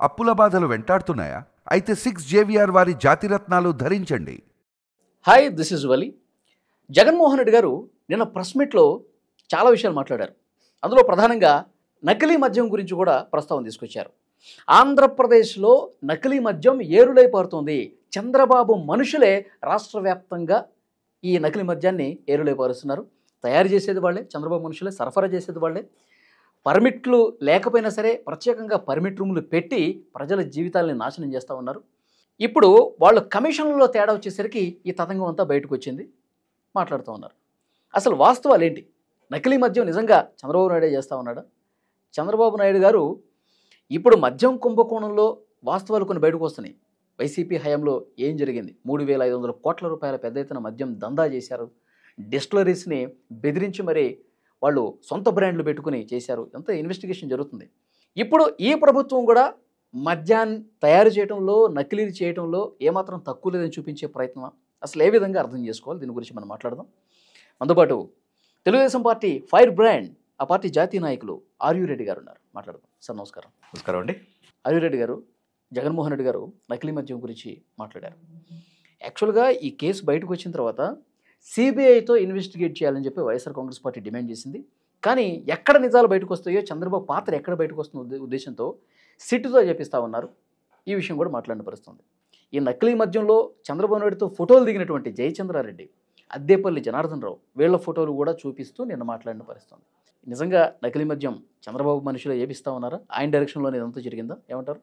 అప్పుల బాధలు వెంటాడుతున్నాయా? అయితే 6JVR వారి జాతిరత్నాలు ధరించండి. హాయ్, దిస్ ఇస్ వలి. జగన్మోహన్ రెడ్డి గారు నిన్న ప్రెస్ మీట్లో చాలా విషయాలు మాట్లాడారు. అందులో ప్రధానంగా నకిలీ మద్యం గురించి కూడా ప్రస్తావన తీసుకొచ్చారు. ఆంధ్రప్రదేశ్లో నకిలీ మద్యం ఏరులై పారుతోంది. చంద్రబాబు మనుషులే రాష్ట్ర వ్యాప్తంగా ఈ నకిలీ మద్యాన్ని ఏరులై పారుస్తున్నారు. తయారు చేసేది వాళ్ళే, చంద్రబాబు మనుషులే, సరఫరా చేసేది వాళ్ళే. పర్మిట్లు లేకపోయినా సరే ప్రత్యేకంగా పర్మిట్ రూములు పెట్టి ప్రజల జీవితాలని నాశనం చేస్తూ ఉన్నారు. ఇప్పుడు వాళ్ళు కమిషన్లలో తేడా వచ్చేసరికి ఈ తతంగం అంతా బయటకు వచ్చింది. మాట్లాడుతూ ఉన్నారు. అసలు వాస్తవాలు ఏంటి? నకిలీ మద్యం నిజంగా చంద్రబాబు నాయుడే చేస్తూ ఉన్నాడా? చంద్రబాబు నాయుడు గారు ఇప్పుడు మద్యం కుంభకోణంలో వాస్తవాలు కొన్ని బయటకు వస్తున్నాయి. వైసీపీ హయాంలో ఏం జరిగింది? 3,500 కోట్ల రూపాయల పెద్ద ఎత్తున మద్యం దందా చేశారు. డిస్టిలరీస్ని బెదిరించి మరీ వాళ్ళు సొంత బ్రాండ్లు పెట్టుకుని చేశారు. అంతా ఇన్వెస్టిగేషన్ జరుగుతుంది. ఇప్పుడు ఈ ప్రభుత్వం కూడా మద్యాన్ని తయారు చేయడంలో, నకిలీలు చేయడంలో ఏమాత్రం తక్కువ లేదని చూపించే ప్రయత్నం అసలు ఏ విధంగా అర్థం చేసుకోవాలి? దీని గురించి మనం మాట్లాడదాం. అందుబాటు తెలుగుదేశం పార్టీ ఫైర్ బ్రాండ్, ఆ పార్టీ జాతీయ నాయకులు ఆర్యూ రెడ్డి గారు ఉన్నారు. మాట్లాడదాం. సార్ నమస్కారం. నమస్కారం అండి. ఆర్యూ రెడ్డి గారు, జగన్మోహన్ రెడ్డి గారు నకిలీ మద్యం గురించి మాట్లాడారు. యాక్చువల్గా ఈ కేసు బయటకు వచ్చిన తర్వాత సిబిఐతో ఇన్వెస్టిగేట్ చేయాలని చెప్పి వైఎస్ఆర్ కాంగ్రెస్ పార్టీ డిమాండ్ చేసింది. కానీ ఎక్కడ నిజాలు బయటకు వస్తాయో, చంద్రబాబు పాత్ర ఎక్కడ బయటకు వస్తున్న ఉద్దేశంతో సిట్టుతో చెప్పిస్తూ ఉన్నారు. ఈ విషయం కూడా మాట్లాడిన పరిస్థితుంది. ఈ నకిలీ మద్యంలో చంద్రబాబు నాయుడుతో ఫోటోలు దిగినటువంటి జయచంద్రారెడ్డి, అద్దేపల్లి జనార్దన్ రావు వీళ్ళ ఫోటోలు కూడా చూపిస్తూ నిన్న మాట్లాడిన పరిస్థితుంది. నిజంగా నకిలీ మద్యం చంద్రబాబు మనుషులు ఏపిస్తూ ఉన్నారా? ఆయన డైరెక్షన్లో ఇదంతా జరిగిందా? ఏమంటారు?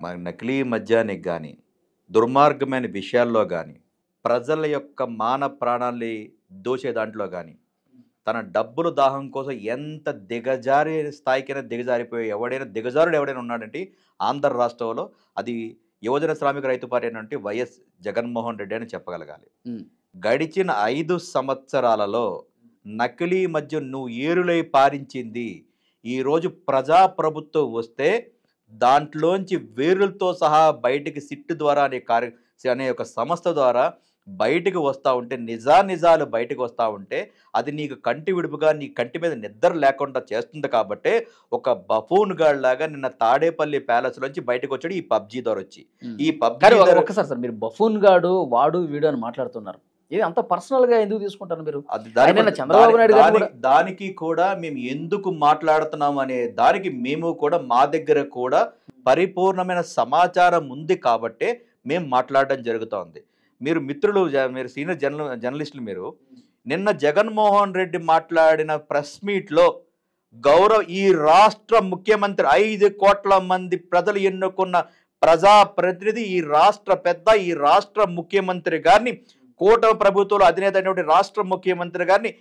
మన నకిలీ మద్యానికి కానీ, దుర్మార్గమైన విషయాల్లో కానీ, ప్రజల యొక్క మాన ప్రాణాల్ని దోచే దాంట్లో కానీ, తన డబ్బుల దాహం కోసం ఎంత దిగజారి స్థాయికైనా దిగజారిపోయే ఎవడైనా ఉన్నాడంటే ఆంధ్ర రాష్ట్రంలో అది యువజన శ్రామిక రైతు పార్టీ అంటే వైఎస్ జగన్మోహన్ రెడ్డి అని చెప్పగలగాలి. గడిచిన 5 సంవత్సరాలలో నకిలీ మద్యం నువ్వు ఏరులై పారించింది. ఈరోజు ప్రజాప్రభుత్వం వస్తే దాంట్లోంచి వేరులతో సహా బయటికి సిట్టు ద్వారా అనే ఒక సంస్థ ద్వారా బయటికి వస్తూ ఉంటే, నిజాలు బయటకు వస్తూ ఉంటే అది నీకు కంటి విడుపుగా, నీ కంటి మీద నిద్ర లేకుండా చేస్తుంది. కాబట్టి ఒక బఫూన్ గాడ్ లాగా నిన్న తాడేపల్లి ప్యాలెస్ నుంచి బయటకు వచ్చాడు ఈ పబ్జీ ద్వారా వచ్చి. ఈ పబ్జీ ఒక్కసారి సార్, మీరు బఫూన్ గాడు వాడు వీడు అని మాట్లాడుతున్నారు. ఇది అంత పర్సనల్ గా ఎందుకు తీసుకుంటారు మీరు? చంద్రబాబు నాయుడు గారు దానికి కూడా మేము ఎందుకు మాట్లాడుతున్నాం అనే దానికి మేము కూడా మా దగ్గర కూడా పరిపూర్ణమైన సమాచారం ఉంది కాబట్టే మేము మాట్లాడడం జరుగుతోంది. మీరు మిత్రులు, మీరు సీనియర్ జర్నలిస్టులు, మీరు నిన్న జగన్మోహన్ రెడ్డి మాట్లాడిన ప్రెస్ మీట్లో ఈ రాష్ట్ర ముఖ్యమంత్రి 5 కోట్ల మంది ప్రజలు ఎన్నుకున్న ప్రజాప్రతినిధి, ఈ రాష్ట్ర పెద్ద, ఈ రాష్ట్ర ముఖ్యమంత్రి గారిని, కూటమి ప్రభుత్వంలో అధినేత అయినటువంటి రాష్ట్ర ముఖ్యమంత్రి గారిని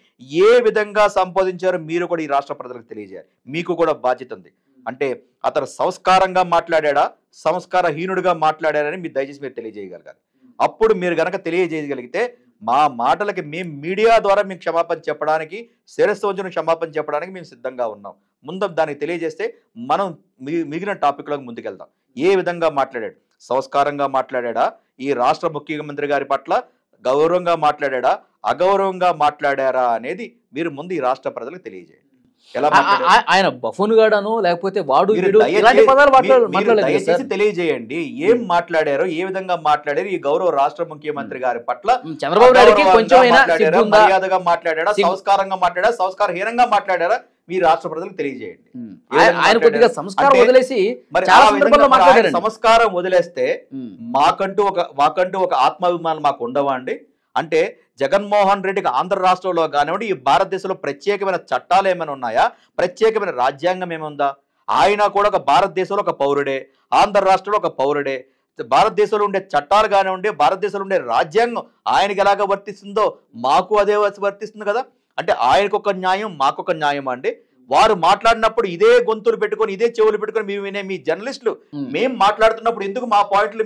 ఏ విధంగా సంబోధించారో మీరు కూడా ఈ రాష్ట్ర ప్రజలకు తెలియజేయాలి. మీకు కూడా బాధ్యత ఉంది. అంటే అతను సంస్కారంగా మాట్లాడా, సంస్కారహీనుడిగా మాట్లాడారని మీరు దయచేసి మీరు తెలియజేయగలగాలి. అప్పుడు మీరు గనక తెలియజేయగలిగితే మా మాటలకి మేము మీడియా ద్వారా మీకు క్షమాపణ చెప్పడానికి, శిరస్సు వంచిన క్షమాపణ చెప్పడానికి మేము సిద్ధంగా ఉన్నాం. ముందు దానికి తెలియజేస్తే మనం మిగిలిన టాపిక్లోకి ముందుకెళ్దాం. ఏ విధంగా మాట్లాడాడు? సంస్కారంగా మాట్లాడా? ఈ రాష్ట్ర ముఖ్యమంత్రి గారి పట్ల గౌరవంగా మాట్లాడా, అగౌరవంగా మాట్లాడారా అనేది మీరు ముందు ఈ రాష్ట్ర ప్రజలకు తెలియజేయండి. ఆయన బఫూన్ గాడను లేకపోతే వాడు దయచేసి తెలియజేయండి ఏం మాట్లాడారో, ఏ విధంగా మాట్లాడారు. ఈ గౌరవ రాష్ట్ర ముఖ్యమంత్రి గారి పట్ల చంద్రబాబు నాయుడుకి మర్యాదగా మాట్లాడా, సంస్కారంగా మాట్లాడా, సంస్కారహీనంగా మాట్లాడారా, మీ రాష్ట్ర ప్రజలకు తెలియజేయండి. సంస్కారం వదిలేస్తే మాకంటూ ఒక ఆత్మాభిమానం మాకు ఉండవా అండి? అంటే జగన్మోహన్ రెడ్డికి ఆంధ్ర రాష్ట్రంలో కానివ్వండి, ఈ భారతదేశంలో ప్రత్యేకమైన చట్టాలు ఏమైనా ఉన్నాయా? ప్రత్యేకమైన రాజ్యాంగం ఏముందా? ఆయన కూడా ఒక భారతదేశంలో ఒక పౌరుడే, ఆంధ్ర రాష్ట్రంలో ఒక పౌరుడే. భారతదేశంలో ఉండే చట్టాలు కానివ్వండి, భారతదేశంలో ఉండే రాజ్యాంగం ఆయనకి ఎలాగ వర్తిస్తుందో మాకు అదే వర్తిస్తుంది కదా. అంటే ఆయనకొక న్యాయం, మాకొక న్యాయం అండి. వారు మాట్లాడినప్పుడు ఇదే గొంతులు పెట్టుకొని, ఇదే చెవులు పెట్టుకొని మేము వినే మీ జర్నలిస్టులు మేము మాట్లాడుతున్నప్పుడు ఎందుకు మా పాయింట్లు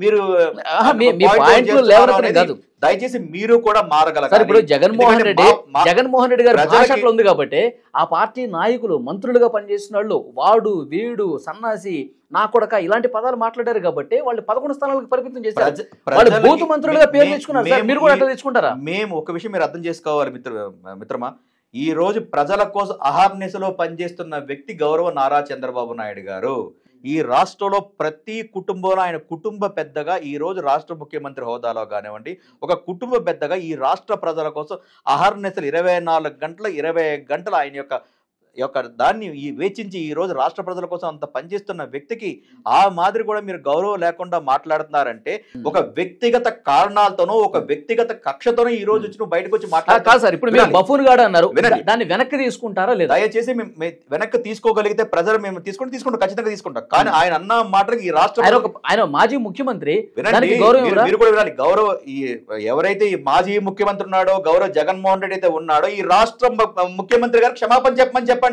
మీరు దయచేసి మీరు కూడా మారగలరు. ఇప్పుడు జగన్మోహన్ రెడ్డి గారి భాష అట్లా ఉంది కాబట్టి ఆ పార్టీ నాయకులు, మంత్రులుగా పనిచేసిన వాళ్ళు వాడు, వీడు, సన్నాసి, నా కొడక ఇలాంటి పదాలు మాట్లాడారు కాబట్టి వాళ్ళు 11 స్థానాలకు పరిమితం చేశారు. వాళ్ళు బూత్ మంత్రులుగా పేరు తెచ్చుకున్నారు. మీరు కూడా అట్లా తెచ్చుకుంటారా? మేము ఒక విషయం మీరు అర్థం చేసుకోవాలి మిత్రమా. ఈ రోజు ప్రజల కోసం అహర్నిశలో పనిచేస్తున్న వ్యక్తి గౌరవ నారా చంద్రబాబు నాయుడు గారు. ఈ రాష్ట్రంలో ప్రతి కుటుంబంలో ఆయన కుటుంబ పెద్దగా ఈ రోజు రాష్ట్ర ముఖ్యమంత్రి హోదాలో కానివ్వండి, ఒక కుటుంబ పెద్దగా ఈ రాష్ట్ర ప్రజల కోసం అహర్నిశలు 24 గంటలు 25 గంటలు ఆయన యొక్క దాన్ని వేచించి ఈ రోజు రాష్ట్ర ప్రజల కోసం అంత పనిచేస్తున్న వ్యక్తికి ఆ మాదిరి కూడా మీరు గౌరవం లేకుండా మాట్లాడుతున్నారంటే ఒక వ్యక్తిగత కారణాలతోనో ఒక వ్యక్తిగత కక్షతోనో ఈ రోజు వచ్చి నువ్వు బయటకు వచ్చి కాదు సార్. ఇప్పుడు మీరు బఫూన్ గాడు అన్నారు, దాన్ని వెనక్కి తీసుకుంటారా లేదా? దయచేసి వెనక్కి తీసుకోగలిగితే ప్రజలు మేము తీసుకుంటాం, ఖచ్చితంగా తీసుకుంటాం. కానీ ఆయన అన్న మాటలకి ఈ రాష్ట్రం ఆయన మాజీ ముఖ్యమంత్రి, మీరు కూడా వినాలి. ఎవరైతే ఈ మాజీ ముఖ్యమంత్రి ఉన్నాడో గౌరవ జగన్మోహన్ రెడ్డి అయితే ఉన్నాడో ఈ రాష్ట్ర ముఖ్యమంత్రి గారు క్షమాపణ చెప్పమని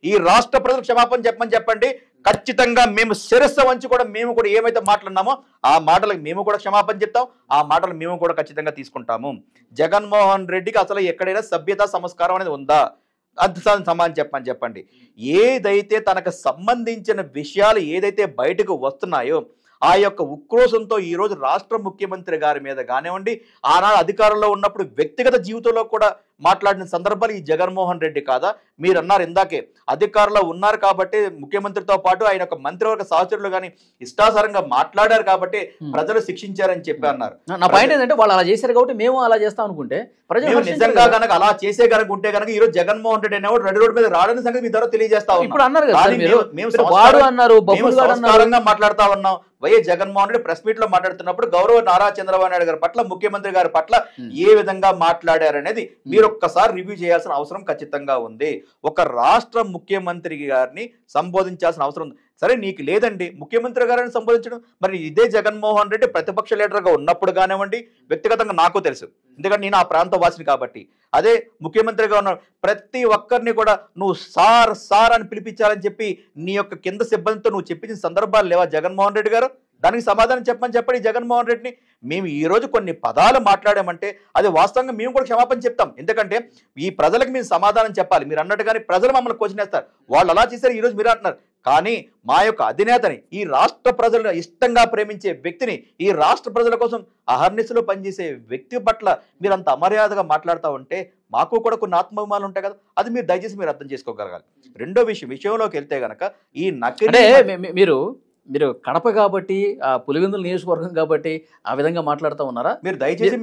ఈ రాష్ట్ర ప్రజలు క్షమాపణ చెప్పండి. ఖచ్చితంగా మేము శిరస్సు వంచి కూడా మేము కూడా ఏమైతే మాట్లాడినామో ఆ మాటలకు మేము కూడా క్షమాపణ చెప్తాం, ఆ మాటలు మేము కూడా ఖచ్చితంగా తీసుకుంటాము. జగన్మోహన్ రెడ్డికి అసలు ఎక్కడైనా సభ్యత సంస్కారం అనేది ఉందా? అంత సమాధానం చెప్పండి. ఏదైతే తనకు సంబంధించిన విషయాలు ఏదైతే బయటకు వస్తున్నాయో ఆ యొక్క ఉక్రోషంతో ఈ రోజు రాష్ట్ర ముఖ్యమంత్రి గారి మీద కానివ్వండి, ఆనాడు అధికారంలో ఉన్నప్పుడు వ్యక్తిగత జీవితంలో కూడా మాట్లాడిన సందర్భాలు ఈ జగన్మోహన్ రెడ్డి కాదా? మీరు అన్నారు ఇందాకే అధికారంలో ఉన్నారు కాబట్టి ముఖ్యమంత్రితో పాటు ఆయన యొక్క మంత్రివర్గ సహచరులు కానీ ఇష్టాసారంగా మాట్లాడారు కాబట్టి ప్రజలు శిక్షించారని చెప్పి అన్నారు. నా పాయింట్ ఏంటంటే వాళ్ళు అలా చేశారు కాబట్టి మేము అలా చేస్తాం అనుకుంటే ప్రజలు నిజంగా కనుక అలా చేసే కనుక ఉంటే కనుక ఈ రోజు జగన్మోహన్ రెడ్డి అనేవాడు రెడ్డి రోడ్డు మీద రావడానికి సంగతి మీ ద్వారా తెలియజేస్తా ఉన్నాం. మాట్లాడుతా ఉన్నాం. YS Jaganmohan Reddy press meet లో మాట్లాడుతున్నప్పుడు గౌరవ నారా చంద్రబాబు నాయుడు గారి పట్ల ముఖ్యమంత్రి గారి పట్ల ఏ విధంగా మాట్లాడారనేది మీరు ఒక్కసారి రివ్యూ చేయాల్సిన అవసరం ఖచ్చితంగా ఉంది. ఒక రాష్ట్ర ముఖ్యమంత్రి గారిని సంబోధించాల్సిన అవసరం ఉంది. సరే నీకు లేదండి ముఖ్యమంత్రి గారిని సంబోధించడం, మరి ఇదే జగన్మోహన్ రెడ్డి ప్రతిపక్ష లీడర్గా ఉన్నప్పుడు కానివ్వండి, వ్యక్తిగతంగా నాకు తెలుసు ఎందుకంటే నేను ఆ ప్రాంత వాసిని కాబట్టి, అదే ముఖ్యమంత్రిగా ఉన్న ప్రతి ఒక్కరిని కూడా నువ్వు సార్ అని పిలిపించాలని చెప్పి నీ యొక్క కింద సిబ్బందితో నువ్వు చెప్పించిన సందర్భాలు లేవా జగన్మోహన్ రెడ్డి గారు? దానికి సమాధానం చెప్పండి జగన్మోహన్ రెడ్డిని. మేము ఈ రోజు కొన్ని పదాలు మాట్లాడామంటే అది వాస్తవంగా మేము కూడా క్షమాపణ చెప్తాం. ఎందుకంటే ఈ ప్రజలకు మేము సమాధానం చెప్పాలి. మీరు అన్నట్టుగానే ప్రజలు మమ్మల్ని క్వశ్చన్ వేస్తారు, వాళ్ళు అలా చేశారు ఈ రోజు మీరు అంటున్నారు. కానీ మా యొక్క అధినేతని, ఈ రాష్ట్ర ప్రజలు ఇష్టంగా ప్రేమించే వ్యక్తిని, ఈ రాష్ట్ర ప్రజల కోసం అహర్నిశలు పనిచేసే వ్యక్తి పట్ల మీరు అంత అమర్యాదగా మాట్లాడుతూ ఉంటే మాకు కూడా కొన్ని ఆత్మాభిమానాలు ఉంటాయి కదా, అది మీరు దయచేసి మీరు అర్థం చేసుకోగలగాలి. రెండో విషయంలోకి వెళ్తే గనక ఈ నకిలీ మీరు కడప కాబట్టి పులివెందుల నియోజకవర్గం కాబట్టి ఆ విధంగా మాట్లాడుతూ ఉన్నారా? మీరు దయచేసి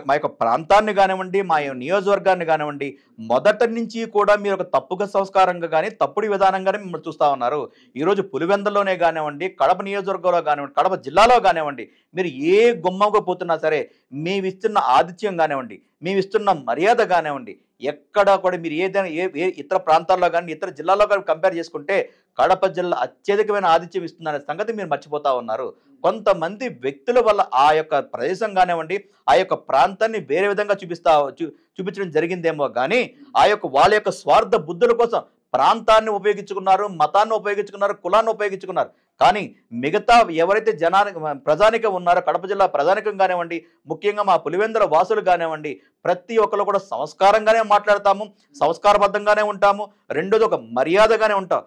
మా యొక్క ప్రాంతాన్ని కానివ్వండి, మా నియోజకవర్గాన్ని కానివ్వండి, మొదటి నుంచి కూడా మీరు ఒక తప్పుగా సంస్కారంగా కానీ తప్పుడు విధానంగానే మిమ్మల్ని చూస్తూ ఉన్నారు. ఈరోజు పులివెందుల్లోనే కానివ్వండి, కడప నియోజకవర్గంలో కానివ్వండి, కడప జిల్లాలో కానివ్వండి, మీరు ఏ గుమ్మకు పోతున్నా సరే మేమిస్తున్న ఆతిథ్యం కానివ్వండి, మేమిస్తున్న మర్యాద కానివ్వండి, ఎక్కడ కూడా మీరు ఏదైనా ఇతర ప్రాంతాల్లో కానీ ఇతర జిల్లాల్లో కానీ కంపేర్ చేసుకుంటే కడప జిల్లా అత్యధికమైన ఆతిథ్యం ఇస్తుందనే సంగతి మీరు మర్చిపోతా ఉన్నారు. కొంతమంది వ్యక్తుల వల్ల ఆ యొక్క ప్రదేశం కానివ్వండి, ఆ యొక్క ప్రాంతాన్ని వేరే విధంగా చూపించడం జరిగిందేమో కానీ వాళ్ళ యొక్క స్వార్థ బుద్ధుల కోసం ప్రాంతాన్ని ఉపయోగించుకున్నారు, మతాన్ని ఉపయోగించుకున్నారు, కులాన్ని ఉపయోగించుకున్నారు. కానీ మిగతా ఎవరైతే ప్రజానికం ఉన్నారో, కడప జిల్లా ప్రజానికం కానివ్వండి, ముఖ్యంగా మా పులివెందుల వాసులు కానివ్వండి, ప్రతి ఒక్కరు కూడా సంస్కారంగానే మాట్లాడతాము, సంస్కారబద్ధంగానే ఉంటాము. రెండోది ఒక మర్యాదగానే ఉంటాం.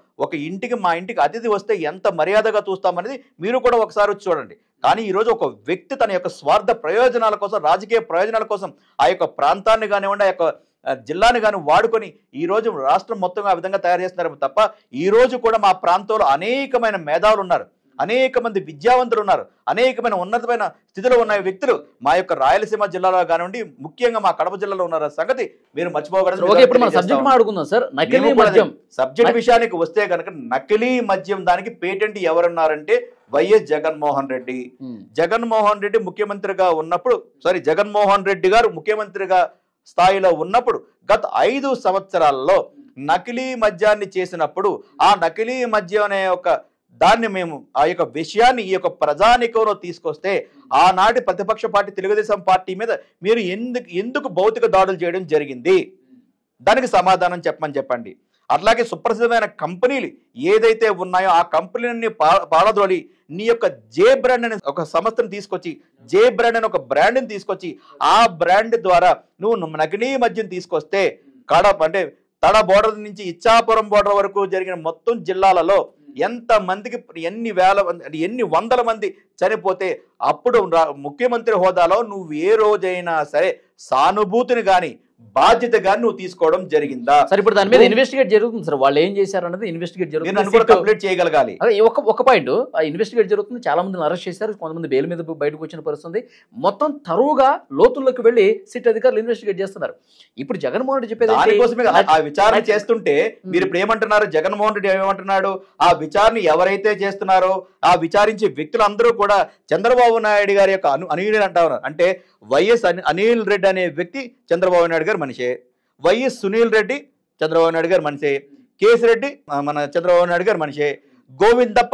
మా ఇంటికి అతిథి వస్తే ఎంత మర్యాదగా చూస్తామనేది మీరు కూడా ఒకసారి వచ్చి చూడండి. కానీ ఈరోజు ఒక వ్యక్తి తన యొక్క స్వార్థ ప్రయోజనాల కోసం, రాజకీయ ప్రయోజనాల కోసం ఆ యొక్క ప్రాంతాన్ని కానివ్వండి, ఆ యొక్క జిల్లాని కానీ వాడుకొని ఈరోజు రాష్ట్రం మొత్తం ఆ విధంగా తయారు చేస్తున్నారు తప్ప ఈరోజు కూడా మా ప్రాంతంలో అనేకమైన మేధావులు ఉన్నారు, అనేక మంది విద్యావంతులు ఉన్నారు, అనేకమైన ఉన్నతమైన స్థితిలో ఉన్న వ్యక్తులు మా యొక్క రాయలసీమ జిల్లాలో కానివ్వండి, ముఖ్యంగా మా కడప జిల్లాలో ఉన్నారు సంగతి మీరు మర్చిపోకూడదు. సబ్జెక్ట్ విషయానికి వస్తే కనుక నకిలీ మద్యం దానికి పేటెంట్ ఎవరున్నారంటే వైఎస్ జగన్మోహన్ రెడ్డి. జగన్మోహన్ రెడ్డి ముఖ్యమంత్రిగా ఉన్నప్పుడు జగన్మోహన్ రెడ్డి గారు ముఖ్యమంత్రిగా స్థాయిలో ఉన్నప్పుడు గత 5 సంవత్సరాల్లో నకిలీ మద్యాన్ని చేసినప్పుడు ఆ నకిలీ మద్యం అనే దాన్ని మేము ఆ యొక్క విషయాన్ని ఈ యొక్క ప్రజానికంలో తీసుకొస్తే ఆనాటి ప్రతిపక్ష పార్టీ తెలుగుదేశం పార్టీ మీద మీరు ఎందుకు భౌతిక దాడులు చేయడం జరిగింది? దానికి సమాధానం చెప్పండి. అట్లాగే సుప్రసిద్ధమైన కంపెనీలు ఏదైతే ఉన్నాయో ఆ కంపెనీని పారద్రోలి నీ యొక్క జే బ్రాండ్ అనే ఒక సంస్థను తీసుకొచ్చి, జే బ్రాండ్ అనే ఒక బ్రాండ్ని తీసుకొచ్చి ఆ బ్రాండ్ ద్వారా నువ్వు నకిలీ మద్యం తీసుకొస్తే తడ బోర్డర్ నుంచి ఇచ్చాపురం బోర్డర్ వరకు జరిగిన మొత్తం జిల్లాలలో ఎంత మందికి ఎన్ని వందల మంది చనిపోతే అప్పుడు ముఖ్యమంత్రి హోదాలో నువ్వు ఏ రోజైనా సరే సానుభూతిని కానీ బాధ్యతగా నువ్వు తీసుకోవడం జరిగిందా? సార్ ఇప్పుడు దాని మీద ఇన్వెస్టిగేట్ జరుగుతుంది సార్, వాళ్ళు ఏం చేశారు అన్నది ఇన్వెస్టిగేట్ జరుగుతుంది, కంప్లీట్ చేయగలగాలి. అదే ఒక పాయింట్ ఇన్వెస్టిగేట్ జరుగుతుంది, చాలా మందిని అరెస్ట్ చేశారు, కొంతమంది బెయిల్ మీద బయటకు వచ్చిన పరిస్థితుంది, మొత్తం తరువుగా లోతుల్లోకి వెళ్ళి సిట్ అధికారులు ఇన్వెస్టిగేట్ చేస్తున్నారు. ఇప్పుడు జగన్మోహన్ రెడ్డి చెప్పేది దానికోసమే ఆ విచారణ చేస్తుంటే మీరు ఇప్పుడు ఏమంటున్నారు, జగన్మోహన్ రెడ్డి ఏమంటున్నాడు, ఆ విచారణ ఎవరైతే చేస్తున్నారో ఆ విచారించే వ్యక్తులందరూ కూడా చంద్రబాబు నాయుడు గారి యొక్క అనుయులు అంటారు. అంటే వైఎస్ అనిల్ రెడ్డి అనే వ్యక్తి చంద్రబాబు నాయుడు గారు మనిషే, వైఎస్ సునీల్ రెడ్డి చంద్రబాబు నాయుడు గారు మనిషే, కేసీ రెడ్డి మన చంద్రబాబు నాయుడు గారు మనిషే, గోవిందప్ప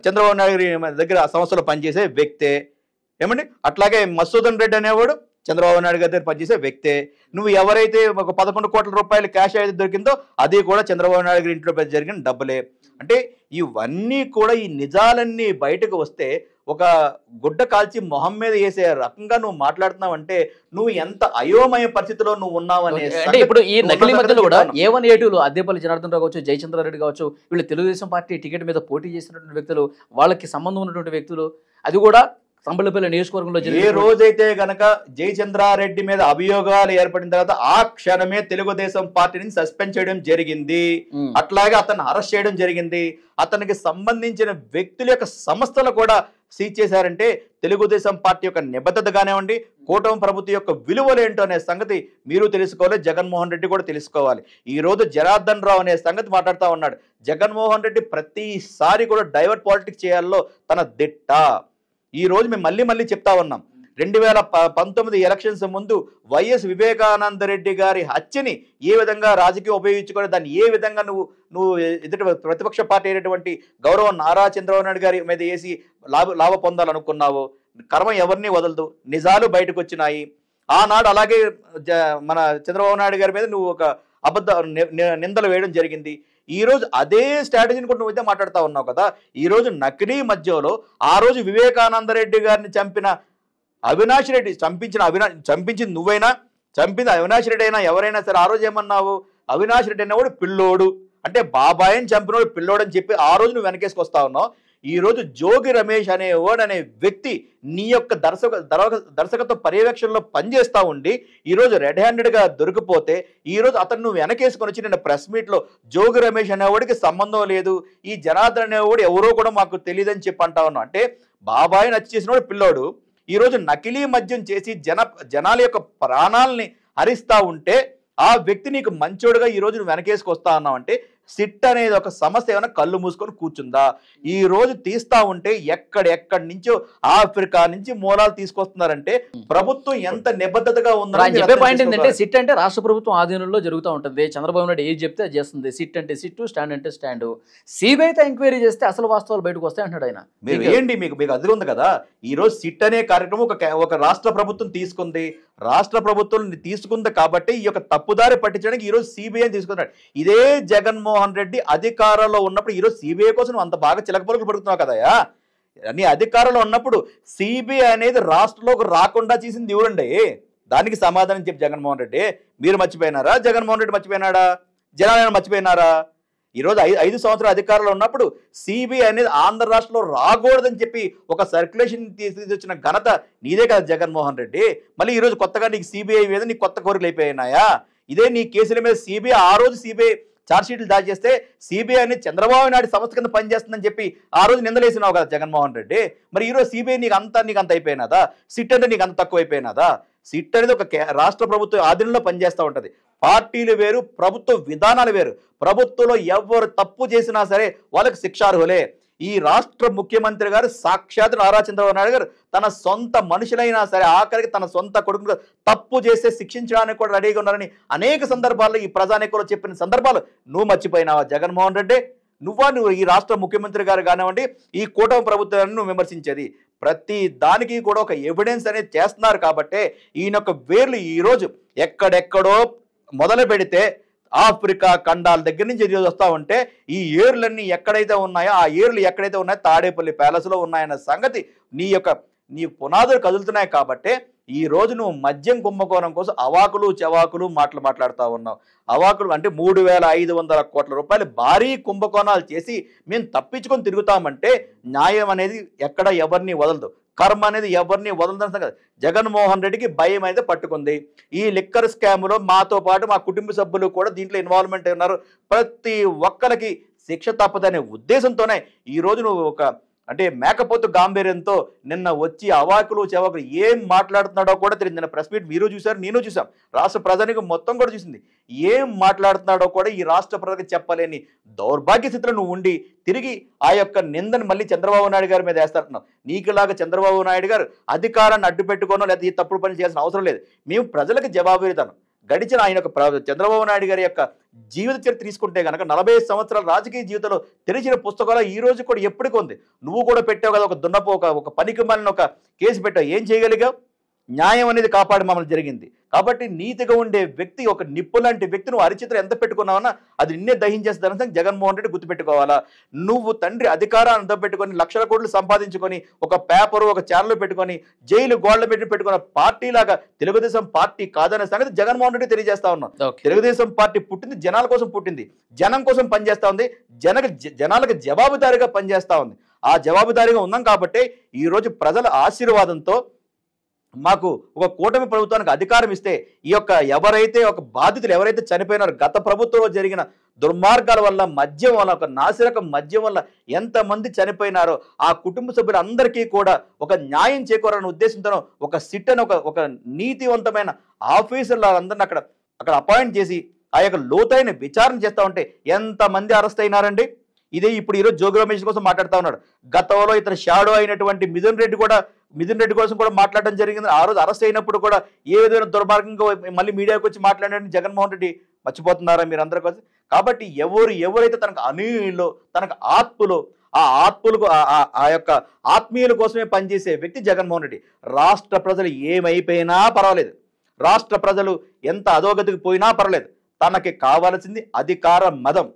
చంద్రబాబు నాయుడు గారి దగ్గర సంస్థలో పనిచేసే వ్యక్తే ఏమండి. అట్లాగే మసూదన్ రెడ్డి అనేవాడు చంద్రబాబు నాయుడు గారి దగ్గర పనిచేసే వ్యక్తే. నువ్వు ఎవరైతే ఒక 11 కోట్ల రూపాయలు క్యాష్ అయితే దొరికిందో అది కూడా చంద్రబాబు నాయుడు గారి ఇంట్లో జరిగిన డబ్బులే. అంటే ఇవన్నీ కూడా ఈ నిజాలన్నీ బయటకు వస్తే ఒక గుడ్డ కాల్చి మొహం మీద వేసే రకంగా నువ్వు మాట్లాడుతున్నావు అంటే నువ్వు ఎంత అయోమయ పరిస్థితిలో నువ్వు ఉన్నావు అనే. అంటే ఇప్పుడు ఈ నకిలీ మధ్యలో కూడా A1 A2లు అద్దేపల్లి జనార్దన్ రావు కావచ్చు, జయచంద్రారెడ్డి కావచ్చు, వీళ్ళు తెలుగుదేశం పార్టీ టికెట్ మీద పోటీ చేసినటువంటి వ్యక్తులు, వాళ్ళకి సంబంధం ఉన్నటువంటి వ్యక్తులు, అది కూడా సంబళ్ళపల్లి నియోజకవర్గంలో ఏ రోజైతే గనక జయచంద్రారెడ్డి మీద అభియోగాలు ఏర్పడిన తర్వాత ఆ క్షణమే తెలుగుదేశం పార్టీని సస్పెండ్ చేయడం జరిగింది. అట్లాగే అతన్ని అరెస్ట్ చేయడం జరిగింది. అతనికి సంబంధించిన వ్యక్తుల యొక్క సంస్థలు కూడా సీజ్ చేశారంటే తెలుగుదేశం పార్టీ యొక్క నిబద్ధత కానివ్వండి, కూటమి ప్రభుత్వం యొక్క విలువలు ఏంటో అనే సంగతి మీరు తెలుసుకోవాలి, జగన్మోహన్ రెడ్డి కూడా తెలుసుకోవాలి. ఈ రోజు జనార్దన్ రావు అనే సంగతి మాట్లాడుతూ ఉన్నాడు. జగన్మోహన్ రెడ్డి ప్రతిసారి కూడా డైవర్ట్ పాలిటిక్స్ చేయాలో తన దిట్ట. ఈ రోజు మేము మళ్ళీ చెప్తా ఉన్నాం, 2019 ఎలక్షన్స్ ముందు వైఎస్ వివేకానంద రెడ్డి గారి హత్యని ఏ విధంగా రాజకీయం ఉపయోగించుకొని దాన్ని ఏ విధంగా నువ్వు ఎదుటి ప్రతిపక్ష పార్టీ అయినటువంటి గౌరవ నారా చంద్రబాబు నాయుడు గారి మీద వేసి లాభ పొందాలనుకున్నావు. కర్మ ఎవరిని వదలదు, నిజాలు బయటకు వచ్చినాయి. ఆనాడు అలాగే మన చంద్రబాబు నాయుడు గారి మీద నువ్వు ఒక అబద్ధ నిందలు వేయడం జరిగింది. ఈ రోజు అదే స్ట్రాటజీని కూడా నువ్వు మాట్లాడుతూ ఉన్నావు కదా. ఈ రోజు నకిలీ మధ్యలో ఆ రోజు వివేకానంద రెడ్డి గారిని చంపిన అవినాష్ రెడ్డి చంపించింది నువ్వైనా, చంపింది అవినాష్ రెడ్డి అయినా ఎవరైనా సరే ఆ రోజు ఏమన్నావు, అవినాష్ రెడ్డి అనేవాడు పిల్లోడు, అంటే బాబాయిని చంపినోడు పిల్లోడు అని చెప్పి ఆ రోజు నువ్వు వెనకేసుకొస్తా ఉన్నావు. ఈ రోజు జోగి రమేష్ అనే వ్యక్తి నీ యొక్క దర్శకత్వ పర్యవేక్షణలో పనిచేస్తూ ఉండి ఈరోజు రెడ్ హ్యాండెడ్గా దొరికిపోతే ఈరోజు అతను నువ్వు వెనకేసుకొని వచ్చి నిన్న ప్రెస్ మీట్లో జోగి రమేష్ అనేవాడికి సంబంధం లేదు, ఈ జనార్దన్ అనేవాడు ఎవరో కూడా మాకు తెలియదని చెప్పి అంటా ఉన్నావు. అంటే బాబాయిని హత్య చేసినవాడు పిల్లోడు, ఈరోజు నకిలీ మద్యం చేసి జనాల యొక్క ప్రాణాలని హరిస్తా ఉంటే ఆ వ్యక్తి నీకు మంచోడుగా ఈ రోజు నువ్వు వెనకేసుకొస్తా ఉన్నావు. అంటే సిట్ అనేది ఒక సమస్య ఏమైనా కళ్ళు మూసుకొని కూర్చుందా? ఈ రోజు తీస్తా ఉంటే ఎక్కడెక్కడి నుంచో ఆఫ్రికా నుంచి మూలాలు తీసుకొస్తున్నారంటే ప్రభుత్వం ఎంత నిబద్ధతగా ఉందని చెప్పే పాయింట్ ఏంటంటే సిట్ అంటే రాష్ట్ర ప్రభుత్వం ఆధీనంలో జరుగుతూ ఉంటుంది. చంద్రబాబు నాయుడు ఏది చెప్తే అది చేస్తుంది. సిట్ అంటే సిట్, స్టాండ్ అంటే స్టాండ్. సిబిఐతో ఎంక్వైరీ చేస్తే అసలు వాస్తవాలు బయటకు వస్తాయి అంటాడు ఆయన. ఏంటి మీకు అది ఉంది కదా. ఈ రోజు సిట్ అనే కార్యక్రమం ఒక రాష్ట్ర ప్రభుత్వం తీసుకుంది. రాష్ట్ర ప్రభుత్వం తీసుకుంది కాబట్టి ఈ యొక్క తప్పుదారి పట్టించడానికి ఈ రోజు సిబిఐ తీసుకున్నాడు. ఇదే జగన్మోహన్ రెడ్డి అధికారంలో ఉన్నప్పుడు ఈరోజు సిబిఐ కోసం అంత బాగా చిలకపలుకులు పడుతున్నావు కదయా. నీ అధికారంలో ఉన్నప్పుడు సిబిఐ అనేది రాష్ట్రంలోకి రాకుండా చేసింది ఎవరండి? దానికి సమాధానం చెప్పి జగన్మోహన్ రెడ్డి మీరు మర్చిపోయినారా? జగన్మోహన్ రెడ్డి మర్చిపోయినాడా? జనాలను మర్చిపోయినారా? ఈరోజు 5 సంవత్సరాల అధికారంలో ఉన్నప్పుడు సిబిఐ అనేది ఆంధ్ర రాష్ట్రంలో రాకూడదని చెప్పి ఒక సర్క్యులేషన్ తీసుకొచ్చిన ఘనత నీదే కదా జగన్మోహన్ రెడ్డి. మళ్ళీ ఈరోజు కొత్తగా నీకు సిబిఐ మీద నీకు కొత్త కోరికలు అయిపోయినాయా? ఇదే నీ కేసుల మీద సిబిఐ ఆ రోజు సిబిఐ ఛార్జ్షీట్లు దాచి చేస్తే సిబిఐ అనేది చంద్రబాబు నాయుడు సంస్థ కింద పనిచేస్తుందని చెప్పి ఆ రోజు నిందలేసినావు కదా జగన్మోహన్ రెడ్డి. మరి ఈరోజు సిబిఐ నీకు అంత అయిపోయినాదా? సిట్ అంటే నీకు అంత తక్కువ అయిపోయినాదా? సిట్ అనేది ఒక రాష్ట్ర ప్రభుత్వ ఆధీనంలో పనిచేస్తూ ఉంటుంది. పార్టీలు వేరు, ప్రభుత్వ విధానాలు వేరు. ప్రభుత్వంలో ఎవరు తప్పు చేసినా సరే వాళ్ళకి శిక్షార్హులే. ఈ రాష్ట్ర ముఖ్యమంత్రి గారు సాక్షాత్ నారా చంద్రబాబు నాయుడు గారు తన సొంత మనుషులైనా సరే ఆఖరికి తన సొంత కొడుకు తప్పు చేస్తే శిక్షించడానికి కూడా రెడీగా ఉన్నారని అనేక సందర్భాల్లో ఈ ప్రజానేకులు చెప్పిన సందర్భాలు నువ్వు మర్చిపోయినావా జగన్మోహన్ రెడ్డి? నువ్వు ఈ రాష్ట్ర ముఖ్యమంత్రి గారు కానివ్వండి, ఈ కూటమి ప్రభుత్వాన్ని నువ్వు విమర్శించేది ప్రతి దానికి కూడా ఒక ఎవిడెన్స్ అనేది చేస్తున్నారు. కాబట్టి ఈయన యొక్క వేర్లు ఈరోజు ఎక్కడెక్కడో మొదలు పెడితే ఆఫ్రికా ఖండాల దగ్గర నుంచి ఈరోజు వస్తూ ఉంటే ఈ ఏర్లన్నీ ఎక్కడైతే ఉన్నాయో ఆ ఏర్లు ఎక్కడైతే ఉన్నాయో తాడేపల్లి ప్యాలెస్లో ఉన్నాయన్న సంగతి నీ పునాదులు కదులుతున్నాయి. కాబట్టి ఈ రోజు నువ్వు మద్యం కుంభకోణం కోసం అవాకులు చవాకులు మాట్లాడుతూ ఉన్నావు. అవాకులు అంటే 3,500 కోట్ల రూపాయలు భారీ కుంభకోణాలు చేసి మేము తప్పించుకొని తిరుగుతామంటే న్యాయం అనేది ఎక్కడ ఎవరిని వదలదు. కర్మ అనేది ఎవరిని వదలదని కదా. జగన్మోహన్ రెడ్డికి భయం అయితే పట్టుకుంది. ఈ లిక్కర్ స్కామ్లో మాతో పాటు మా కుటుంబ సభ్యులు కూడా దీంట్లో ఇన్వాల్వ్మెంట్ ఉన్నారు, ప్రతి ఒక్కరికి శిక్ష తప్పదనే ఉద్దేశంతోనే ఈరోజు నువ్వు ఒక అంటే మేకపోతు గాంభీర్యంతో నిన్న వచ్చి అవాకులు చెవాకులు ఏం మాట్లాడుతున్నాడో కూడా తెలియదు. నిన్న ప్రెస్ మీట్ మీరు చూశారు, నేను చూసాం, రాష్ట్ర ప్రజలకు మొత్తం కూడా చూసింది. ఏం మాట్లాడుతున్నాడో కూడా ఈ రాష్ట్ర ప్రజలకు చెప్పలేని దౌర్భాగ్య స్థితిలో నువ్వు ఉండి తిరిగి ఆ యొక్క నిందను మళ్ళీ చంద్రబాబు నాయుడు గారి మీద వేస్తాడుతున్నావు. నీకులాగా చంద్రబాబు నాయుడు గారు అధికారాన్ని అడ్డు పెట్టుకోనో లేదా ఈ తప్పుడు పని చేయాల్సిన అవసరం లేదు. మేము ప్రజలకు జవాబుదాను. గడిచిన ఆయన యొక్క చంద్రబాబు నాయుడు గారి యొక్క జీవిత చరిత్ర తీసుకుంటే కనుక 40 సంవత్సరాల రాజకీయ జీవితంలో తెరిచిన పుస్తకాలు ఈ రోజు కూడా ఎప్పటికీ ఉంది. నువ్వు కూడా పెట్టావు కదా, ఒక దున్నపో ఒక పనికి మాలిన ఒక కేసు పెట్టావు. ఏం చేయగలిగావు? న్యాయం అనేది కాపాడి మమ్మల్ని జరిగింది. కాబట్టి నీతిగా ఉండే వ్యక్తి, ఒక నిప్పు లాంటి వ్యక్తి నువ్వు అరిచిత్రం ఎంత పెట్టుకున్నావన్నా అది నిన్నే దహించేస్తానని జగన్మోహన్ రెడ్డి గుర్తుపెట్టుకోవాలా. నువ్వు తండ్రి అధికారాన్ని అంత పెట్టుకొని లక్షల కోట్లు సంపాదించుకొని ఒక పేపరు ఒక ఛానల్ పెట్టుకొని జైలు గోళ్ల పెట్టుకున్న పార్టీ లాగా తెలుగుదేశం పార్టీ కాదనే సంగతి జగన్మోహన్ రెడ్డి తెలియజేస్తా ఉన్నాం. తెలుగుదేశం పార్టీ పుట్టింది జనాల కోసం పుట్టింది, జనం కోసం పనిచేస్తా ఉంది, జనాలకు జవాబుదారీగా పనిచేస్తా ఉంది. ఆ జవాబుదారీగా ఉన్నాం కాబట్టి ఈరోజు ప్రజల ఆశీర్వాదంతో మాకు ఒక కూటమి ప్రభుత్వానికి అధికారం ఇస్తే ఈ యొక్క ఎవరైతే ఒక బాధితులు ఎవరైతే చనిపోయినారో గత ప్రభుత్వంలో జరిగిన దుర్మార్గాల వల్ల, మద్యం వల్ల, ఒక నాసిరకం మద్యం వల్ల ఎంతమంది చనిపోయినారో ఆ కుటుంబ సభ్యులందరికీ కూడా ఒక న్యాయం చేకూరాలనే ఉద్దేశంతో ఒక సిట్ అని ఒక నీతివంతమైన ఆఫీసర్లందరినీ అక్కడ అపాయింట్ చేసి ఆ యొక్క లోతైన విచారణ చేస్తూ ఉంటే ఎంతమంది అరెస్ట్ అయినారండి. ఇదే ఇప్పుడు ఈరోజు జోగి రమేష్ కోసం మాట్లాడుతూ ఉన్నాడు. గతంలో ఇతను షాడో అయినటువంటి మిథున్ రెడ్డి కోసం కూడా మాట్లాడడం జరిగింది. ఆ రోజు అరెస్ట్ అయినప్పుడు కూడా ఏ విధమైన దుర్మార్గంగా మళ్ళీ మీడియాకి వచ్చి మాట్లాడాడని జగన్మోహన్ రెడ్డి మర్చిపోతున్నారా మీరు అందరి కోసం? కాబట్టి ఎవరైతే తనకు అనుయులో తనకు ఆత్మలో ఆ ఆత్మలకు ఆ యొక్క ఆత్మీయుల కోసమే పనిచేసే వ్యక్తి జగన్మోహన్ రెడ్డి. రాష్ట్ర ప్రజలు ఏమైపోయినా పర్వాలేదు, రాష్ట్ర ప్రజలు ఎంత అధోగతికి పోయినా పర్వాలేదు, తనకి కావాల్సింది అధికార మదం,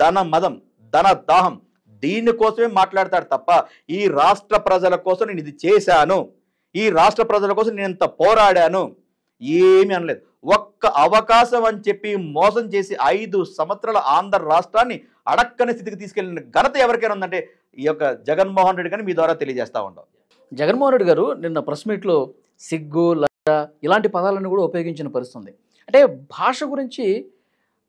ధన దాహం, దీనికోసమే మాట్లాడతాడు తప్ప ఈ రాష్ట్ర ప్రజల కోసం నేను ఇది చేశాను, ఈ రాష్ట్ర ప్రజల కోసం నేను ఇంత పోరాడాను ఏమీ అనలేదు. ఒక్క అవకాశం అని చెప్పి మోసం చేసి 5 సంవత్సరాల ఆంధ్ర రాష్ట్రాన్ని అడక్కని స్థితికి తీసుకెళ్లిన ఘనత ఎవరికైనా ఉందంటే ఈ యొక్క జగన్మోహన్ రెడ్డి కానీ మీ ద్వారా తెలియజేస్తా ఉంటాం. జగన్మోహన్ రెడ్డి గారు నిన్న ప్రెస్ మీట్లో సిగ్గు, లజ్జ ఇలాంటి పదాలను కూడా ఉపయోగించిన పరిస్థితుంది. అంటే భాష గురించి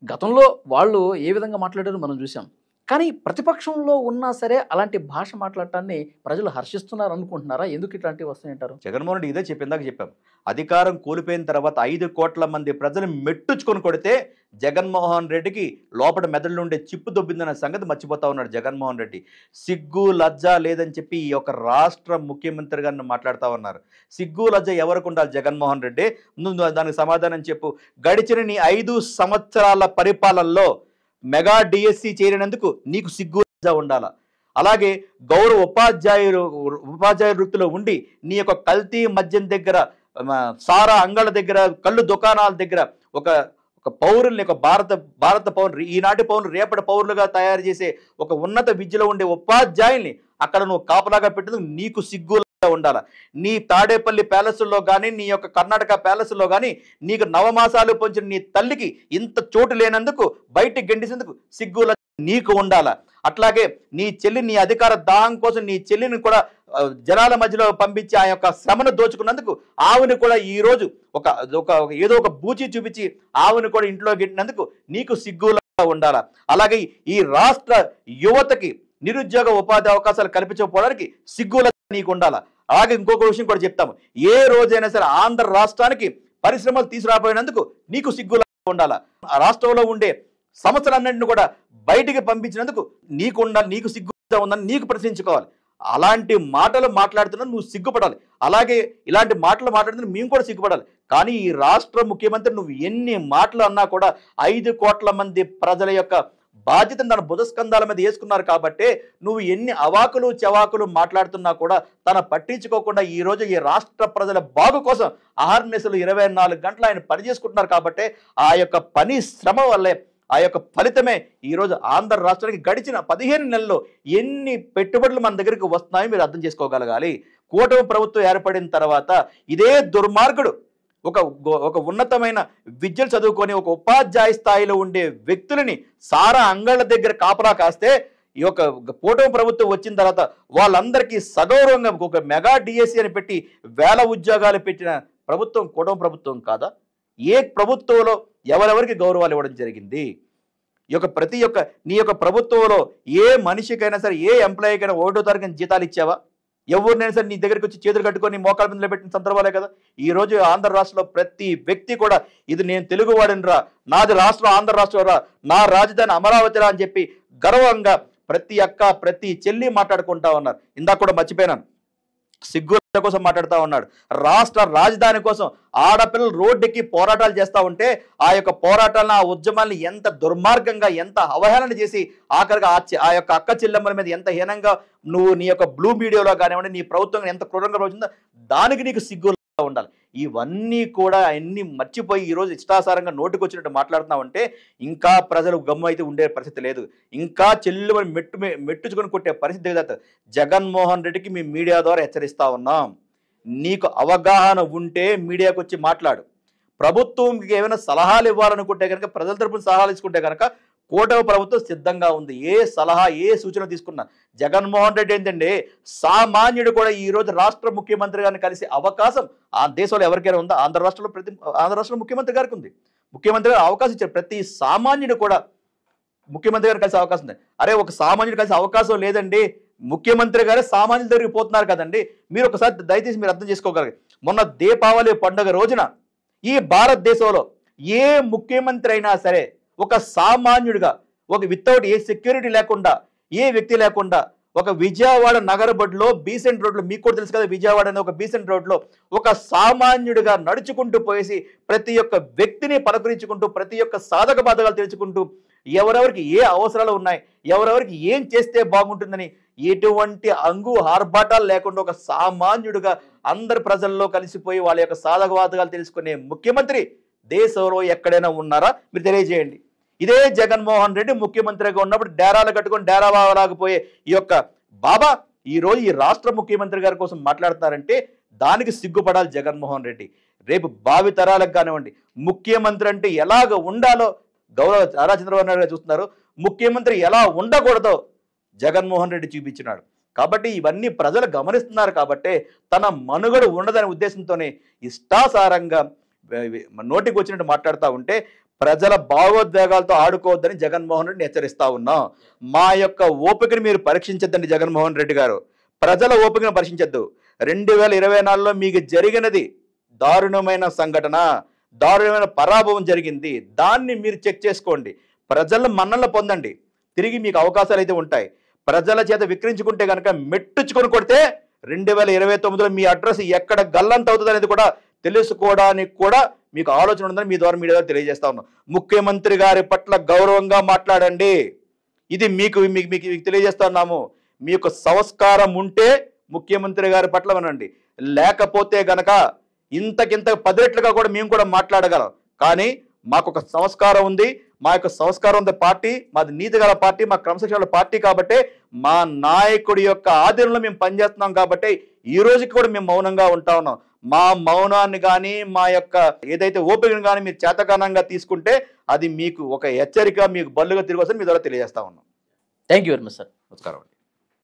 గతంలో వాళ్ళు ఏ విధంగా మాట్లాడారో మనం చూసాం. కానీ ప్రతిపక్షంలో ఉన్నా సరే అలాంటి భాష మాట్లాడటాన్ని ప్రజలు హర్షిస్తున్నారు అనుకుంటున్నారా? ఎందుకు ఇట్లాంటివి వస్తాయంటారు? జగన్మోహన్ రెడ్డి ఇదే చెప్పిందాక చెప్పాం. అధికారం కోల్పోయిన తర్వాత 5 కోట్ల మంది ప్రజలు మెట్టుచుకొని కొడితే జగన్మోహన్ రెడ్డికి లోపల మెదడులో ఉండే చిప్పు దొబ్బిందన్న సంగతి మర్చిపోతా ఉన్నాడు జగన్మోహన్ రెడ్డి. సిగ్గు లజ్జ లేదని చెప్పి ఈ యొక్క రాష్ట్ర ముఖ్యమంత్రి గారిని మాట్లాడుతూ ఉన్నారు. సిగ్గు లజ్జ ఎవరికి ఉండాలి జగన్మోహన్ రెడ్డి? ముందు దానికి సమాధానం చెప్పు. గడిచిన నీ 5 సంవత్సరాల పరిపాలనలో మెగా డిఎస్సి చేరినందుకు నీకు సిగ్గు ఉండాలా? అలాగే గౌరవ ఉపాధ్యాయ వృత్తిలో ఉండి నీ యొక్క కల్తీ మద్యం దగ్గర, సారా అంగళ్ళ దగ్గర, కళ్ళు దుకాణాల దగ్గర ఒక పౌరుల్ని, ఒక భారత పౌరులు, ఈనాటి పౌరులు రేపటి పౌరులుగా తయారు చేసే ఒక ఉన్నత విద్యలో ఉండే ఉపాధ్యాయుల్ని అక్కడ నువ్వు కాపలాగా పెట్టేందుకు నీకు సిగ్గు ఉండాలా? నీ తాడేపల్లి ప్యాలెస్లో కానీ, నీ యొక్క కర్ణాటక ప్యాలెస్లో కానీ నీకు నవమాసాలు పొంచిన నీ తల్లికి ఇంత చోటు లేనందుకు బయటికి గెండిసేందుకు సిగ్గుల నీకు ఉండాలా? అట్లాగే నీ చెల్లి, నీ అధికార దాహం కోసం నీ చెల్లిని కూడా జనాల మధ్యలో పంపించి ఆ యొక్క శ్రమను దోచుకున్నందుకు ఆవుని కూడా ఈరోజు ఏదో ఒక బూచి చూపించి ఆవుని కూడా ఇంట్లో గెట్టినందుకు నీకు సిగ్గులా ఉండాలా? అలాగే ఈ రాష్ట్ర యువతకి నిరుద్యోగ ఉపాధి అవకాశాలు కల్పించకపోవడానికి సిగ్గుల నీకు ఉండాలా? అలాగే ఇంకొక విషయం కూడా చెప్తాము. ఏ రోజైనా సరే ఆంధ్ర రాష్ట్రానికి పరిశ్రమలు తీసుకురాబోయినందుకు నీకు సిగ్గులా ఉండాలా? ఆ రాష్ట్రంలో ఉండే సమస్యలన్నింటినీ కూడా బయటికి పంపించినందుకు నీకు ఉండాలి, నీకు సిగ్గుగా ఉందని నీకు ప్రశ్నించుకోవాలి. అలాంటి మాటలు మాట్లాడుతున్నా నువ్వు సిగ్గుపడాలి. అలాగే ఇలాంటి మాటలు మాట్లాడుతున్నా మేము కూడా సిగ్గుపడాలి. కానీ ఈ రాష్ట్ర ముఖ్యమంత్రి నువ్వు ఎన్ని మాటలు అన్నా కూడా 5 కోట్ల మంది ప్రజల యొక్క బాధ్యతను తన బుధస్కంధాల మీద వేసుకున్నారు కాబట్టి నువ్వు ఎన్ని అవాకులు చవాకులు మాట్లాడుతున్నా కూడా తన పట్టించుకోకుండా ఈరోజు ఈ రాష్ట్ర ప్రజల బాగు కోసం అహర్నిశలు 24 గంటలు ఆయన పనిచేసుకుంటున్నారు కాబట్టి ఆ యొక్క పని శ్రమ వల్లే ఆ యొక్క ఫలితమే ఈరోజు ఆంధ్ర రాష్ట్రానికి గడిచిన 15 నెలల్లో ఎన్ని పెట్టుబడులు మన దగ్గరికి వస్తున్నాయో మీరు అర్థం చేసుకోగలగాలి. కూటమి ప్రభుత్వం ఏర్పడిన తర్వాత ఇదే దుర్మార్గుడు ఒక ఉన్నతమైన విద్యలు చదువుకొని ఒక ఉపాధ్యాయ స్థాయిలో ఉండే వ్యక్తులని సారా అంగళ్ళ దగ్గర కాపలా కాస్తే ఈ యొక్క కూటమి ప్రభుత్వం వచ్చిన తర్వాత వాళ్ళందరికీ సగౌరవంగా ఒక మెగా డిఎస్సి అని పెట్టి వేల ఉద్యోగాలు పెట్టిన ప్రభుత్వం కూటమి ప్రభుత్వం కాదా? ఏ ప్రభుత్వంలో ఎవరెవరికి గౌరవాలు ఇవ్వడం జరిగింది? నీ యొక్క ప్రభుత్వంలో ఏ మనిషికైనా సరే, ఏ ఎంప్లాయీకైనా 1వ తారీఖున జీతాలు ఇచ్చావా? ఎవరినైనా సరే నీ దగ్గరికి వచ్చి చేతులు కట్టుకొని మోకాళ్ళ మీద పెట్టిన సందర్భాలే కదా. ఈ రోజు ఆంధ్ర రాష్ట్రంలో ప్రతి వ్యక్తి కూడా ఇది నేను తెలుగువాడినిరా, నాది రాష్ట్రం ఆంధ్ర రాష్ట్రం రా, నా రాజధాని అమరావతి రా అని చెప్పి గర్వంగా ప్రతి అక్క ప్రతి చెల్లి మాట్లాడుకుంటా ఉన్నారు. ఇందాక కూడా మర్చిపోయినాను, సిగ్గుల కోసం మాట్లాడుతూ ఉన్నాడు. రాష్ట్ర రాజధాని కోసం ఆడపిల్లలు రోడ్డుకి పోరాటాలు చేస్తూ ఉంటే ఆ యొక్క పోరాటాలను, ఆ ఉద్యమాన్ని ఎంత దుర్మార్గంగా, ఎంత అవహేళన చేసి ఆఖరిగా ఆ యొక్క అక్క చెల్లెమ్మల మీద ఎంత హీనంగా నువ్వు నీ యొక్క బ్లూ మీడియాలో కానివ్వండి, నీ ప్రభుత్వం ఎంత క్రూరంగా ప్రవర్తిందో దానికి నీకు సిగ్గు ఉండాలి. ఇవన్నీ కూడా అన్ని మర్చిపోయి ఈరోజు ఇష్టాసారంగా నోటికి వచ్చినట్టు మాట్లాడుతున్నామంటే ఇంకా ప్రజలు గమ్ము అయితే ఉండే పరిస్థితి లేదు. ఇంకా చెల్లుమని మెట్టుచుకొని కొట్టే పరిస్థితి లేదు. జగన్మోహన్ రెడ్డికి మీ మీడియా ద్వారా హెచ్చరిస్తా ఉన్నాం, నీకు అవగాహన ఉంటే మీడియాకు వచ్చి మాట్లాడు. ప్రభుత్వంకి ఏమైనా సలహాలు ఇవ్వాలనుకుంటే కనుక, ప్రజల తరపున సలహాలు తీసుకుంటే కనుక కూటమి ప్రభుత్వం సిద్ధంగా ఉంది. ఏ సలహా ఏ సూచన తీసుకున్నా జగన్మోహన్ రెడ్డి ఏంటంటే సామాన్యుడు కూడా ఈ రోజు రాష్ట్ర ముఖ్యమంత్రి గారిని కలిసే అవకాశం ఆ దేశంలో ఎవరికైనా ఉందా? ఆంధ్ర రాష్ట్రంలో ముఖ్యమంత్రి గారికి ఉంది. ముఖ్యమంత్రి గారు అవకాశం ఇచ్చారు. ప్రతి సామాన్యుడు కూడా ముఖ్యమంత్రి గారిని కలిసే అవకాశం ఉంది. అరే ఒక సామాన్యుడు కలిసే అవకాశం లేదండి, ముఖ్యమంత్రి గారే సామాన్యుల దగ్గరికి పోతున్నారు కదండి. మీరు ఒకసారి దయచేసి మీరు అర్థం చేసుకోగలరు. మొన్న దీపావళి పండుగ రోజున ఈ భారతదేశంలో ఏ ముఖ్యమంత్రి అయినా సరే ఒక సామాన్యుడిగా, ఒక వితౌట్ ఏ సెక్యూరిటీ లేకుండా, ఏ వ్యక్తి లేకుండా, ఒక విజయవాడ నగర బొడ్డులో బీసెంట్ రోడ్లో, మీకు కూడా తెలుసు కదా విజయవాడ అనే ఒక బీసెంట్ రోడ్లో ఒక సామాన్యుడిగా నడుచుకుంటూ పోయేసి ప్రతి ఒక్క వ్యక్తిని పలకరించుకుంటూ, ప్రతి ఒక్క సాధక బాధకాలు తెలుసుకుంటూ, ఎవరెవరికి ఏ అవసరాలు ఉన్నాయి, ఎవరెవరికి ఏం చేస్తే బాగుంటుందని ఎటువంటి అంగు ఆర్భాటాలు లేకుండా ఒక సామాన్యుడిగా అందరి ప్రజల్లో కలిసిపోయి వాళ్ళ యొక్క సాధక బాధకాలు తెలుసుకునే ముఖ్యమంత్రి దేశంలో ఎక్కడైనా ఉన్నారా? మీరు తెలియజేయండి. ఇదే జగన్మోహన్ రెడ్డి ముఖ్యమంత్రిగా ఉన్నప్పుడు డేరాలు కట్టుకొని డేరా బావలాగిపోయే ఈ యొక్క బాబా ఈ రోజు ఈ రాష్ట్ర ముఖ్యమంత్రి గారి కోసం మాట్లాడుతున్నారంటే దానికి సిగ్గుపడాలి జగన్మోహన్ రెడ్డి. రేపు భావితరాలకు కానివ్వండి, ముఖ్యమంత్రి అంటే ఎలాగ ఉండాలో గౌరవ నారా చంద్రబాబు నాయుడు గారు చూస్తున్నారు, ముఖ్యమంత్రి ఎలా ఉండకూడదో జగన్మోహన్ రెడ్డి చూపించినాడు. కాబట్టి ఇవన్నీ ప్రజలు గమనిస్తున్నారు. కాబట్టి తన మనుగడ ఉండదనే ఉద్దేశంతోనే ఇష్టాసారంగా నోటికి వచ్చినట్టు మాట్లాడుతూ ఉంటే ప్రజల భావోద్వేగాలతో ఆడుకోవద్దని జగన్మోహన్ రెడ్డిని హెచ్చరిస్తా ఉన్నాం. మా యొక్క ఓపికని మీరు పరీక్షించద్దండి జగన్మోహన్ రెడ్డి గారు, ప్రజల ఓపికను పరీక్షించద్దు. 2024లో మీకు జరిగినది దారుణమైన సంఘటన, దారుణమైన పరాభవం జరిగింది. దాన్ని మీరు చెక్ చేసుకోండి, ప్రజల మన్ననలు పొందండి, తిరిగి మీకు అవకాశాలు అయితే ఉంటాయి. ప్రజల చేత విక్రించుకుంటే కనుక మెట్టుచుకొని కొడితే 2029లో మీ అడ్రస్ ఎక్కడ గల్లంత అవుతుంది అనేది కూడా తెలుసుకోవడానికి కూడా మీకు ఆలోచన ఉందని మీ ద్వారా మీడియా తెలియజేస్తా ఉన్నాం. ముఖ్యమంత్రి గారి పట్ల గౌరవంగా మాట్లాడండి. ఇది మీకు తెలియజేస్తా ఉన్నాము. మీకు సంస్కారం ఉంటే ముఖ్యమంత్రి గారి పట్ల వినండి, లేకపోతే గనక ఇంతకింత 10 రెట్లుగా కూడా మేము కూడా మాట్లాడగలం. కానీ మాకు ఒక సంస్కారం ఉంది, మా యొక్క సంస్కారం ఉంది పార్టీ, మాది నీతి గల పార్టీ, మా క్రమశిక్షణ పార్టీ. కాబట్టి మా నాయకుడి యొక్క ఆధీనంలో మేము పనిచేస్తున్నాం. కాబట్టి ఈ రోజుకి కూడా మేము మౌనంగా ఉంటా ఉన్నాం. మా మౌనాన్ని కానీ, మా యొక్క ఏదైతే ఓపికను కానీ మీరు చేతకానంగా తీసుకుంటే అది మీకు ఒక హెచ్చరిక, మీకు బల్లుగా తిరిగి వస్తుంది. మీ ద్వారా తెలియజేస్తా ఉన్నాం. Thank you very much sir. నమస్కారం.